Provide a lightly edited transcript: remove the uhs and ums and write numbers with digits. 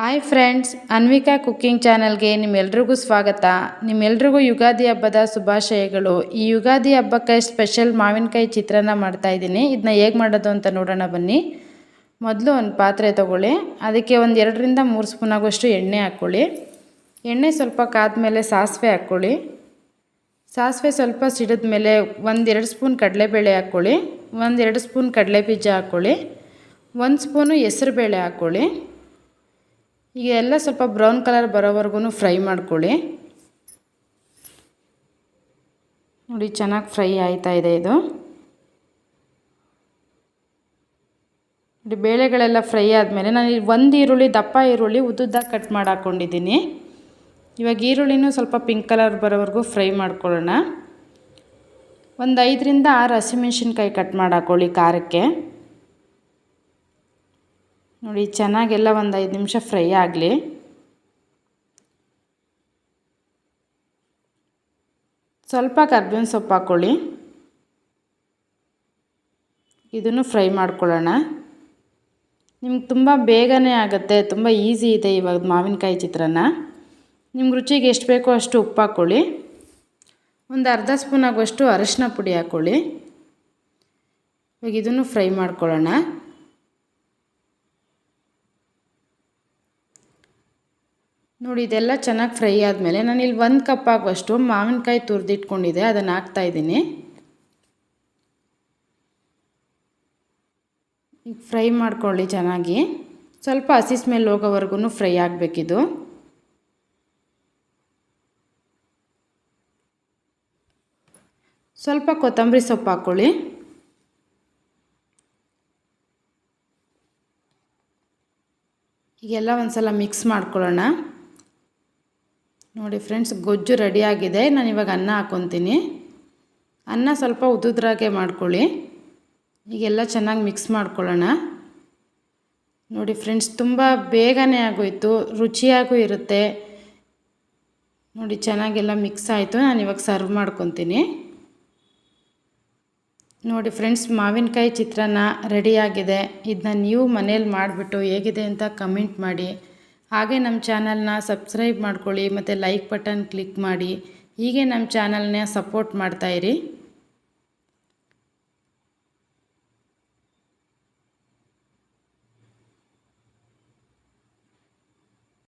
Hi friends, Anvika cooking ಚಾನಲ್ಗೆ ನಿಮ್ಮೆಲ್ರಿಗೂ ಸ್ವಾಗತ. ನಿಮ್ಮೆಲ್ರಿಗೂ ಯುಗಾದಿ ಹಬ್ಬದ ಶುಭಾಶಯಗಳು. ಈ ಯುಗಾದಿ ಹಬ್ಬಕ್ಕೆ ಸ್ಪೆಷಲ್ ಮಾವಿನಕಾಯಿ ಚಿತ್ರಾನ್ನ ಮಾಡ್ತಾಯಿದ್ದೀನಿ. ಇದನ್ನ ಹೇಗೆ ಮಾಡೋದು ಅಂತ ನೋಡೋಣ ಬನ್ನಿ. ಮೊದಲು ಒಂದು ಪಾತ್ರೆ ತೊಗೊಳ್ಳಿ. ಅದಕ್ಕೆ ಒಂದು 2ರಿಂದ 3 ಸ್ಪೂನ್ ಆಗೋಷ್ಟು ಎಣ್ಣೆ ಹಾಕ್ಕೊಳ್ಳಿ. ಎಣ್ಣೆ ಸ್ವಲ್ಪ ಕಾದ್ಮೇಲೆ ಸಾಸಿವೆ ಹಾಕ್ಕೊಳ್ಳಿ. ಸಾಸಿವೆ ಸ್ವಲ್ಪ ಸಿಡಿದ ಮೇಲೆ 1-2 ಸ್ಪೂನ್ ಕಡಲೆಬೇಳೆ ಹಾಕ್ಕೊಳ್ಳಿ. 1-2 ಸ್ಪೂನ್ ಕಡಲೆ ಬೀಜ ಹಾಕ್ಕೊಳ್ಳಿ. 1 ಸ್ಪೂನು ಹೆಸರುಬೇಳೆ ಹಾಕ್ಕೊಳ್ಳಿ. ಈಗ ಎಲ್ಲ ಸ್ವಲ್ಪ ಬ್ರೌನ್ ಕಲರ್ ಬರೋವರೆಗೂ ಫ್ರೈ ಮಾಡ್ಕೊಳ್ಳಿ. ನೋಡಿ, ಚೆನ್ನಾಗಿ ಫ್ರೈ ಆಯ್ತಾ ಇದೆ ಇದು. ನೋಡಿ, ಬೇಳೆಗಳೆಲ್ಲ ಫ್ರೈ ಆದಮೇಲೆ ನಾನು 1 ಈರುಳ್ಳಿ, ದಪ್ಪ ಈರುಳ್ಳಿ ಉದ್ದುದ್ದಾಗಿ ಕಟ್ ಮಾಡಿ ಹಾಕ್ಕೊಂಡಿದ್ದೀನಿ. ಇವಾಗ ಈರುಳ್ಳಿನೂ ಸ್ವಲ್ಪ ಪಿಂಕ್ ಕಲರ್ ಬರೋವರೆಗೂ ಫ್ರೈ ಮಾಡ್ಕೊಳ್ಳೋಣ. ಒಂದು 5ರಿಂದ 6 ಹಸಿಮೆಣ್ಸಿನ್ಕಾಯಿ ಕಟ್ ಮಾಡಿ ಹಾಕ್ಕೊಳ್ಳಿ ಖಾರಕ್ಕೆ. ನೋಡಿ, ಚೆನ್ನಾಗೆಲ್ಲ ಒಂದು 5 ನಿಮಿಷ ಫ್ರೈ ಆಗಲಿ. ಸ್ವಲ್ಪ ಕರ್ಬೇವಿನ ಸೊಪ್ಪು ಹಾಕ್ಕೊಳ್ಳಿ. ಇದನ್ನು ಫ್ರೈ ಮಾಡ್ಕೊಳ್ಳೋಣ. ನಿಮ್ಗೆ ತುಂಬ ಬೇಗನೆ ಆಗುತ್ತೆ, ತುಂಬ ಈಸಿ ಇದೆ ಇವಾಗ ಮಾವಿನಕಾಯಿ ಚಿತ್ರಾನ್ನ. ನಿಮ್ಗೆ ರುಚಿಗೆ ಎಷ್ಟು ಬೇಕೋ ಅಷ್ಟು ಉಪ್ಪು ಹಾಕ್ಕೊಳ್ಳಿ. ಒಂದು ಅರ್ಧ ಸ್ಪೂನ್ ಆಗುವಷ್ಟು ಅರಿಶಿನ ಪುಡಿ ಹಾಕ್ಕೊಳ್ಳಿ. ಇವಾಗ ಇದನ್ನು ಫ್ರೈ ಮಾಡ್ಕೊಳ್ಳೋಣ. ನೋಡಿ, ಇದೆಲ್ಲ ಚೆನ್ನಾಗಿ ಫ್ರೈ ಆದಮೇಲೆ ನಾನಿಲ್ಲಿ 1 ಕಪ್ ಆಗುವಷ್ಟು ಮಾವಿನಕಾಯಿ ತುರಿದಿಟ್ಕೊಂಡಿದ್ದೆ, ಅದನ್ನು ಹಾಕ್ತಾಯಿದ್ದೀನಿ. ಈಗ ಫ್ರೈ ಮಾಡ್ಕೊಳ್ಳಿ ಚೆನ್ನಾಗಿ. ಸ್ವಲ್ಪ ಹಸಿ ಸ್ಮೆಲ್ ಹೋಗೋವರೆಗೂ ಫ್ರೈ ಆಗಬೇಕಿದು. ಸ್ವಲ್ಪ ಕೊತ್ತಂಬರಿ ಸೊಪ್ಪು ಹಾಕ್ಕೊಳ್ಳಿ. ಈಗೆಲ್ಲ ಒಂದು ಸಲ ಮಿಕ್ಸ್ ಮಾಡ್ಕೊಳ್ಳೋಣ. ನೋಡಿ ಫ್ರೆಂಡ್ಸ್, ಗೊಜ್ಜು ರೆಡಿಯಾಗಿದೆ. ನಾನು ಇವಾಗ ಅನ್ನ ಹಾಕ್ಕೊತೀನಿ. ಅನ್ನ ಸ್ವಲ್ಪ ಉದುದ್ರಾಗೆ ಮಾಡ್ಕೊಳ್ಳಿ. ಈಗೆಲ್ಲ ಚೆನ್ನಾಗಿ ಮಿಕ್ಸ್ ಮಾಡ್ಕೊಳ್ಳೋಣ. ನೋಡಿ ಫ್ರೆಂಡ್ಸ್, ತುಂಬ ಬೇಗನೆ ಆಗೋಯ್ತು, ರುಚಿಯಾಗೂ ಇರುತ್ತೆ. ನೋಡಿ, ಚೆನ್ನಾಗೆಲ್ಲ ಮಿಕ್ಸ್ ಆಯಿತು. ನಾನು ಇವಾಗ ಸರ್ವ್ ಮಾಡ್ಕೊತೀನಿ. ನೋಡಿ ಫ್ರೆಂಡ್ಸ್, ಮಾವಿನಕಾಯಿ ಚಿತ್ರಾನ್ನ ರೆಡಿಯಾಗಿದೆ. ಇದನ್ನ ನೀವು ಮನೇಲಿ ಮಾಡಿಬಿಟ್ಟು ಹೇಗಿದೆ ಅಂತ ಕಮೆಂಟ್ ಮಾಡಿ. ಹಾಗೆ ನಮ್ಮ ಚಾನಲ್ನ ಸಬ್ಸ್ಕ್ರೈಬ್ ಮಾಡ್ಕೊಳ್ಳಿ ಮತ್ತು ಲೈಕ್ ಬಟನ್ ಕ್ಲಿಕ್ ಮಾಡಿ. ಹೀಗೆ ನಮ್ಮ ಚಾನಲ್ನ ಸಪೋರ್ಟ್ ಮಾಡ್ತಾಯಿರಿ.